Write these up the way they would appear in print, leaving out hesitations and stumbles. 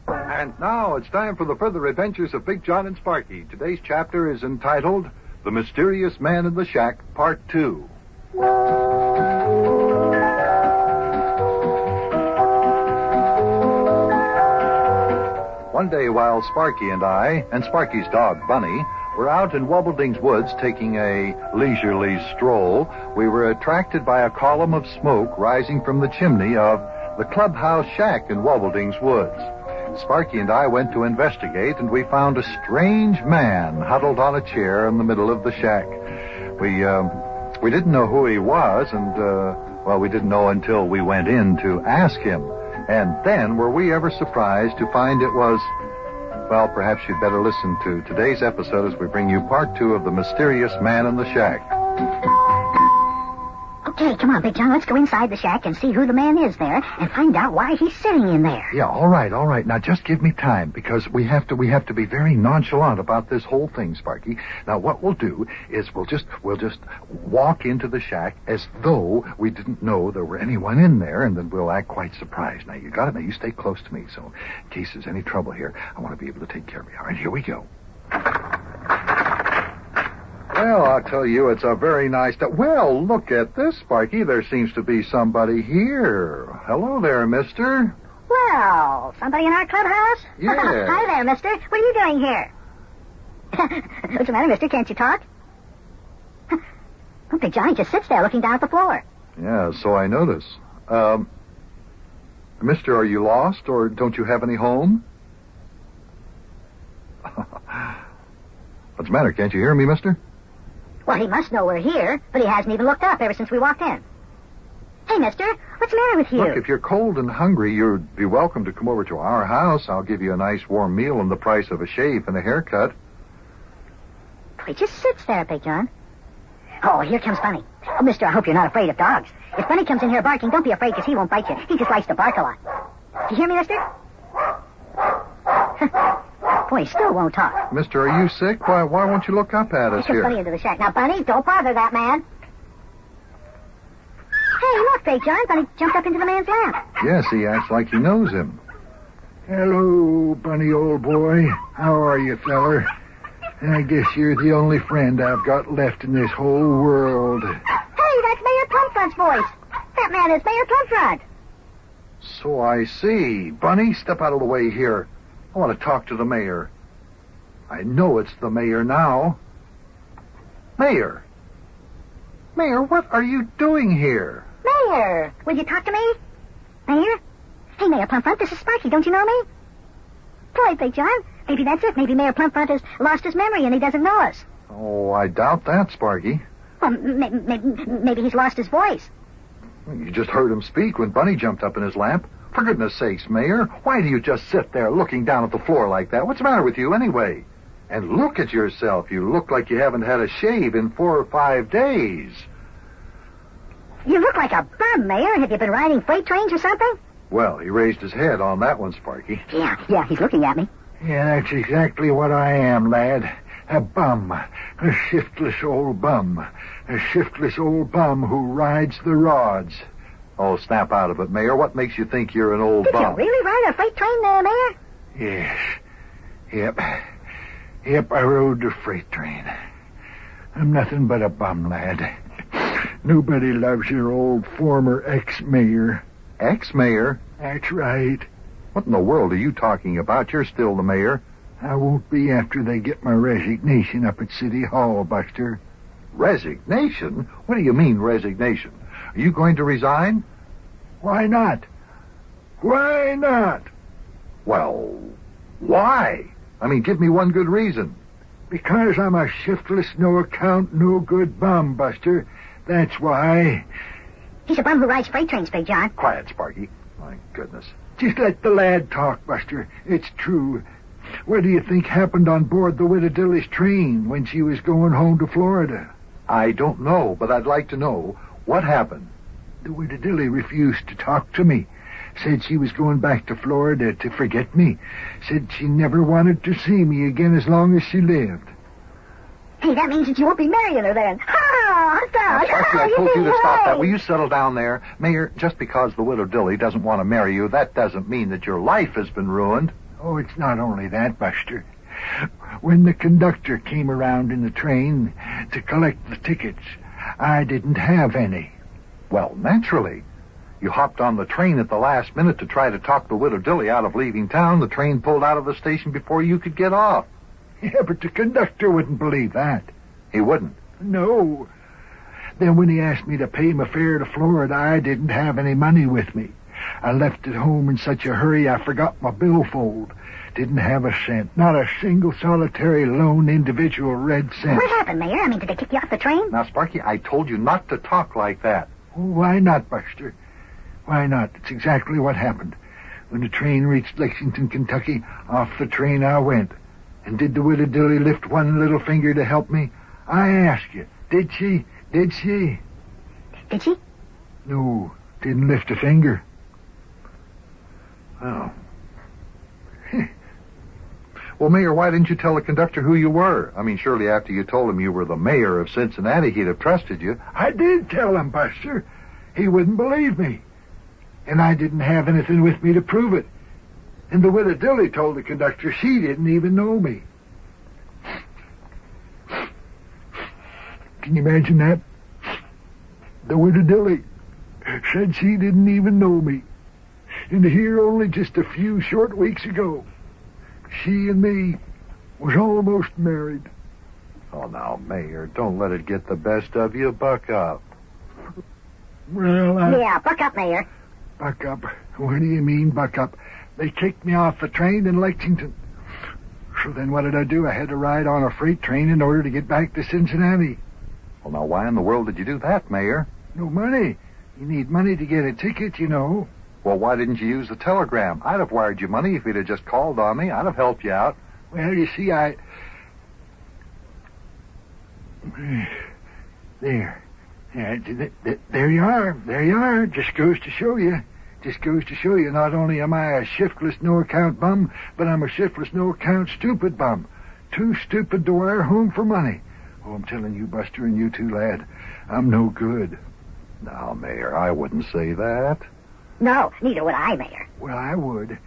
And now it's time for the further adventures of Big Jon and Sparkie. Today's chapter is entitled The Mysterious Man in the Shack, Part 2. One day while Sparkie and I, and Sparkie's dog, Bunny, were out in Wobbleding's woods taking a leisurely stroll, we were attracted by a column of smoke rising from the chimney of the clubhouse shack in Wobbleding's woods. Sparkie and I went to investigate, and we found a strange man huddled on a chair in the middle of the shack. We didn't know who he was, and, we didn't know until we went in to ask him. And then were we ever surprised to find it was... Well, perhaps you'd better listen to today's episode as we bring you Part 2 of The Mysterious Man in the Shack. Okay, come on, Big Jon. Let's go inside the shack and see who the man is there and find out why he's sitting in there. Yeah, all right. Now, just give me time, because we have to be very nonchalant about this whole thing, Sparkie. Now, what we'll do is we'll just walk into the shack as though we didn't know there were anyone in there, and then we'll act quite surprised. Now, you got it? Now, you stay close to me, so in case there's any trouble here, I want to be able to take care of you. All right, here we go. Well, I'll tell you, it's a very nice... Well, look at this, Sparkie. There seems to be somebody here. Hello there, mister. Well, somebody in our clubhouse? Yeah. Hi there, mister. What are you doing here? What's the matter, mister? Can't you talk? Oh, Big Jon, he just sits there looking down at the floor. Yeah, so I notice. Mister, are you lost, or don't you have any home? What's the matter? Can't you hear me, mister? Well, he must know we're here, but he hasn't even looked up ever since we walked in. Hey, mister, what's the matter with you? Look, if you're cold and hungry, you'd be welcome to come over to our house. I'll give you a nice warm meal and the price of a shave and a haircut. He just sits there, Big Jon. Oh, here comes Bunny. Oh, mister, I hope you're not afraid of dogs. If Bunny comes in here barking, don't be afraid, because he won't bite you. He just likes to bark a lot. Do you hear me, mister? Boy, he still won't talk. Mister, are you sick? Why won't you look up at us here? Bunny into the shack. Now, Bunny, don't bother that man. Hey, look, Big Jon. Bunny jumped up into the man's lap. Yes, he acts like he knows him. Hello, Bunny, old boy. How are you, feller? I guess you're the only friend I've got left in this whole world. Hey, that's Mayor Plumfront's voice. That man is Mayor Plumfront. So I see. Bunny, step out of the way here. I want to talk to the mayor. I know it's the mayor now. Mayor! Mayor, what are you doing here? Mayor! Will you talk to me? Mayor? Hey, Mayor Plumfront, this is Sparkie. Don't you know me? Boy, Big Jon. Maybe that's it. Maybe Mayor Plumfront has lost his memory and he doesn't know us. Oh, I doubt that, Sparkie. Well, maybe he's lost his voice. You just heard him speak when Bunny jumped up in his lap. For goodness sakes, Mayor, why do you just sit there looking down at the floor like that? What's the matter with you anyway? And look at yourself. You look like you haven't had a shave in 4 or 5 days. You look like a bum, Mayor. Have you been riding freight trains or something? Well, he raised his head on that one, Sparkie. Yeah, he's looking at me. Yeah, that's exactly what I am, lad. A bum. A shiftless old bum. A shiftless old bum who rides the rods. Oh, snap out of it, Mayor. What makes you think you're an old bum? Did you really ride a freight train there, Mayor? Yes. Yep, I rode the freight train. I'm nothing but a bum, lad. Nobody loves your old former ex-mayor. Ex-mayor? That's right. What in the world are you talking about? You're still the mayor. I won't be after they get my resignation up at City Hall, Buster. Resignation? What do you mean, resignation? Are you going to resign? Why not? Why not? Well, why? I mean, give me one good reason. Because I'm a shiftless, no-account, no-good bum, Buster. That's why. He's a bum who rides freight trains, Big Jon. Quiet, Sparkie. My goodness. Just let the lad talk, Buster. It's true. What do you think happened on board the Widow Dilly's train when she was going home to Florida? I don't know, but I'd like to know. What happened? The Widow Dilly refused to talk to me. Said she was going back to Florida to forget me. Said she never wanted to see me again as long as she lived. Hey, that means that you won't be marrying her then. Sparkie, I told you to stop that. Will you settle down there? Mayor, just because the Widow Dilly doesn't want to marry you, that doesn't mean that your life has been ruined. Oh, it's not only that, Buster. When the conductor came around in the train to collect the tickets, I didn't have any. Well, naturally. You hopped on the train at the last minute to try to talk the widow Dilly out of leaving town. The train pulled out of the station before you could get off. Yeah, but the conductor wouldn't believe that. He wouldn't? No. Then when he asked me to pay my fare to Florida, I didn't have any money with me. I left it home in such a hurry I forgot my billfold. Didn't have a cent. Not a single solitary lone individual red cent. What happened, Mayor? I mean, did they kick you off the train? Now, Sparkie, I told you not to talk like that. Oh, why not, Buster? Why not? It's exactly what happened. When the train reached Lexington, Kentucky, off the train I went. And did the widow Dilly lift one little finger to help me? I ask you, did she? Did she? Did she? No, didn't lift a finger. Oh. Well, Mayor, why didn't you tell the conductor who you were? I mean, surely after you told him you were the mayor of Cincinnati, he'd have trusted you. I did tell him, Buster. He wouldn't believe me. And I didn't have anything with me to prove it. And the widow Dilly told the conductor she didn't even know me. Can you imagine that? The widow Dilly said she didn't even know me. And here only just a few short weeks ago, she and me was almost married. Oh, now, Mayor, don't let it get the best of you. Buck up. Well, Yeah, buck up, Mayor. Buck up? What do you mean, buck up? They kicked me off the train in Lexington. So then what did I do? I had to ride on a freight train in order to get back to Cincinnati. Well, now, why in the world did you do that, Mayor? No money. You need money to get a ticket, you know. Well, why didn't you use the telegram? I'd have wired you money if you'd have just called on me. I'd have helped you out. Well, you see, There. There you are. There you are. Just goes to show you. Just goes to show you not only am I a shiftless, no-account bum, but I'm a shiftless, no-account stupid bum. Too stupid to wire home for money. Oh, I'm telling you, Buster, and you too, lad, I'm no good. Now, Mayor, I wouldn't say that. No, neither would I, Mayor. Well, I would.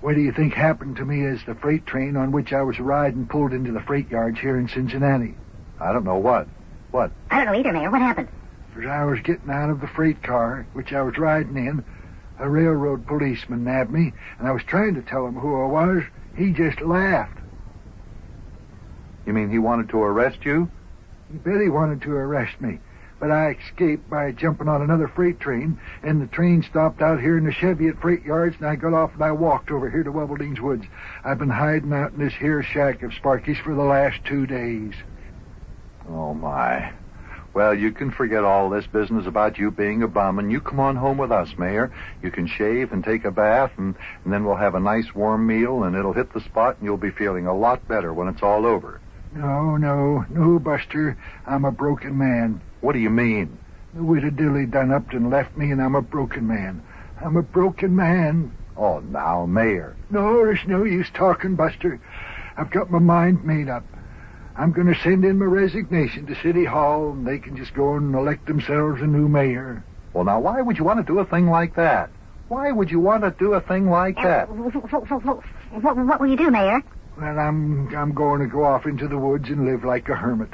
What do you think happened to me as the freight train on which I was riding pulled into the freight yards here in Cincinnati? I don't know what. What? I don't know either, Mayor. What happened? As I was getting out of the freight car, which I was riding in, a railroad policeman nabbed me, and I was trying to tell him who I was. He just laughed. You mean he wanted to arrest you? You bet he wanted to arrest me. But I escaped by jumping on another freight train, and the train stopped out here in the Chevy at freight yards, and I got off and I walked over here to Webbelding's Woods. I've been hiding out in this here shack of Sparkie's for the last 2 days. Oh, my. Well, you can forget all this business about you being a bum, and you come on home with us, Mayor. You can shave and take a bath, and then we'll have a nice warm meal, and it'll hit the spot, and you'll be feeling a lot better when it's all over. No, Buster. I'm a broken man. What do you mean? The widow Dilly done up and left me, and I'm a broken man. I'm a broken man. Oh, now, Mayor. No, there's no use talking, Buster. I've got my mind made up. I'm going to send in my resignation to City Hall, and they can just go and elect themselves a new mayor. Well, now, why would you want to do a thing like that? Why would you want to do a thing like that? What will you do, Mayor? Well, I'm going to go off into the woods and live like a hermit.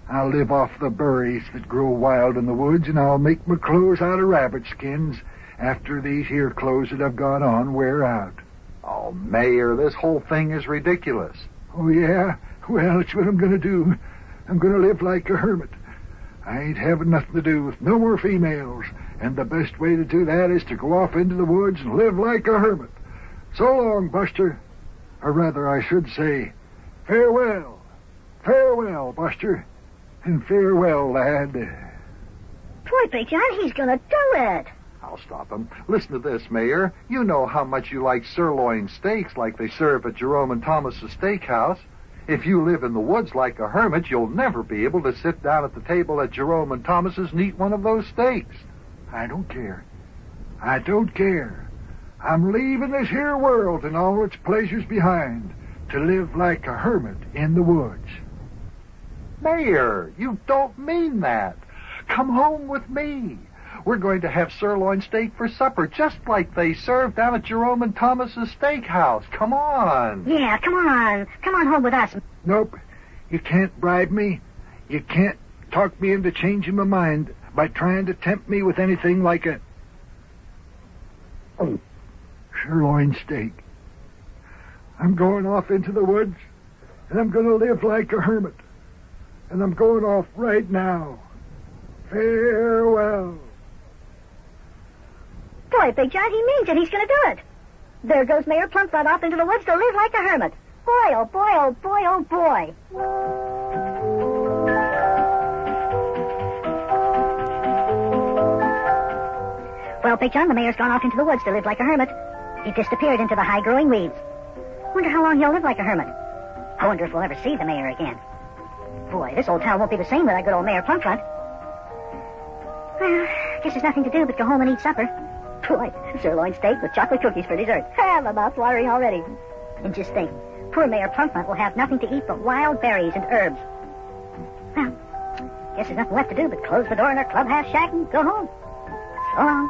I'll live off the berries that grow wild in the woods, and I'll make my clothes out of rabbit skins after these here clothes that I've got on wear out. Oh, Mayor, this whole thing is ridiculous. Oh, yeah? Well, it's what I'm going to do. I'm going to live like a hermit. I ain't having nothing to do with no more females, and the best way to do that is to go off into the woods and live like a hermit. So long, Buster. Or rather, I should say, farewell. Farewell, Buster. And farewell, lad. Boy, Big John, he's going to do it. I'll stop him. Listen to this, Mayor. You know how much you like sirloin steaks like they serve at Jerome and Thomas's steakhouse. If you live in the woods like a hermit, you'll never be able to sit down at the table at Jerome and Thomas's and eat one of those steaks. I don't care. I don't care. I'm leaving this here world and all its pleasures behind to live like a hermit in the woods. Mayor, you don't mean that. Come home with me. We're going to have sirloin steak for supper, just like they serve down at Jerome and Thomas's steakhouse. Come on. Yeah, come on. Come on home with us. Nope. You can't bribe me. You can't talk me into changing my mind by trying to tempt me with anything like a sirloin steak. I'm going off into the woods, and I'm going to live like a hermit. And I'm going off right now. Farewell. Boy, Big John, he means it. He's going to do it. There goes Mayor Plumfront off into the woods to live like a hermit. Boy, oh boy, oh boy, oh boy. Well, Big John, the mayor's gone off into the woods to live like a hermit. He disappeared into the high-growing weeds. Wonder how long he'll live like a hermit. I wonder if we'll ever see the mayor again. Boy, this old town won't be the same without good old Mayor Plumfront. Well, guess there's nothing to do but go home and eat supper. Boy, sirloin steak with chocolate cookies for dessert. My mouth's watering already. And just think, poor Mayor Plumfront will have nothing to eat but wild berries and herbs. Well, guess there's nothing left to do but close the door in our clubhouse shack and go home. So long.